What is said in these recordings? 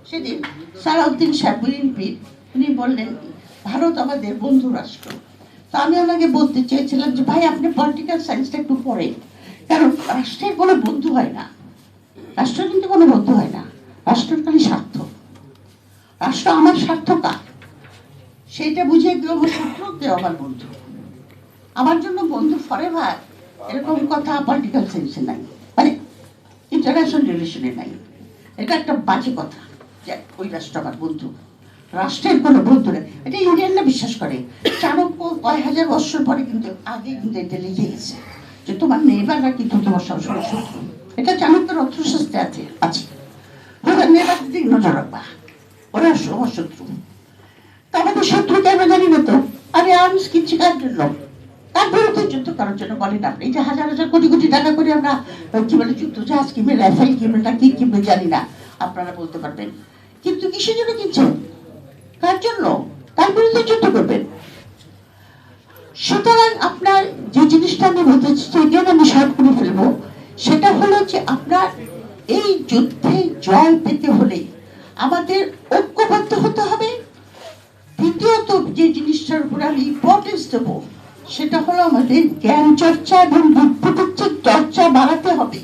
সেদিন সালাউদ্দিন সাহেব বিএনপির উনি বললেন ভারত আমাদের বন্ধু রাষ্ট্র। তো আমি ওনাকে বলতে চেয়েছিলাম যে ভাই আপনি পলিটিক্যাল সায়েন্সটা একটু পড়েন, কারণ রাষ্ট্রের কোনো বন্ধু হয় না, রাষ্ট্র কিন্তু কোনো বন্ধু হয় না, রাষ্ট্রের খালি স্বার্থ। রাষ্ট্র আমার স্বার্থ কার সেইটা বুঝে কেউ আমার শত্রু, কেউ আমার বন্ধু। আমার জন্য বন্ধু ফরএভার এরকম কথা পলিটিক্যাল সায়েন্সে নাই, মানে ইন্টারন্যাশনাল রিলেশনে নাই। এটা একটা বাজে কথা যে ওই রাষ্ট্র আমার বন্ধু, রাষ্ট্রের কোনো বন্ধু নেই। এটা ইন্ডিয়ানরা বিশ্বাস করে। চাণক্য কয় হাজার বছর পরে কিন্তু আগে কিন্তু এটা লিখে গেছে যে তোমার নেইবাররা কিন্তু তোমার সবসময় শত্রু। এটা চাণক্যের অর্থশাস্ত্রে আছে আছে তোমার নেইবারদের দিকে নজর রাখবা, ওরা আমার শত্রু। তা আমাদের শত্রুকে আমরা জানি না তো। আরে আর্মস কিনছি কার জন্য? তার বিরুদ্ধে যুদ্ধ করার জন্য বলেন আপনি। এই যে হাজার হাজার কোটি কোটি টাকা করে আমরা কি বলে যুদ্ধ জাহাজ কিনবে, রাইফেল কিনবে না কি কিনবে জানি না, আপনারা বলতে পারবেন। কিন্তু কিসের জন্য কিনছেন? কার জন্য? তার বিরুদ্ধে যুদ্ধ করবেন। সুতরাং আপনার যে জিনিসটা আমি বলতে চাই, আমি শর্ট করে ফেলবো, সেটা হলো যে আপনার এই যুদ্ধে জয় পেতে হলে আমাদের ঐক্যবদ্ধ হতে হবে। দ্বিতীয়ত যে জিনিসটার উপর আমি ইম্পর্টেন্স দেবো সেটা হলো আমাদের জ্ঞান চর্চা এবং বুদ্ধিবৃত্তিক চর্চা বাড়াতে হবে।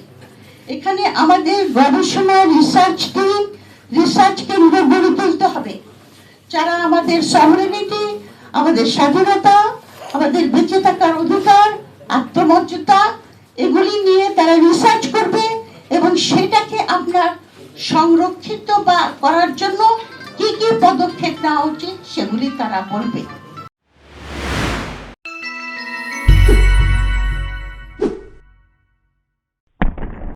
এখানে আমাদের গবেষণা রিসার্চ কেন্দ্র গড়ে তুলতে হবে, যারা আমাদের সভরেনিটি, আমাদের স্বাধীনতা, আমাদের বেঁচে থাকার অধিকার, আত্মমর্যাদা এগুলি নিয়ে তারা রিসার্চ করবে এবং সেটাকে আপনার সংরক্ষিত বা করার জন্য কি কি পদক্ষেপ নেওয়া উচিত সেগুলি তারা বলবে।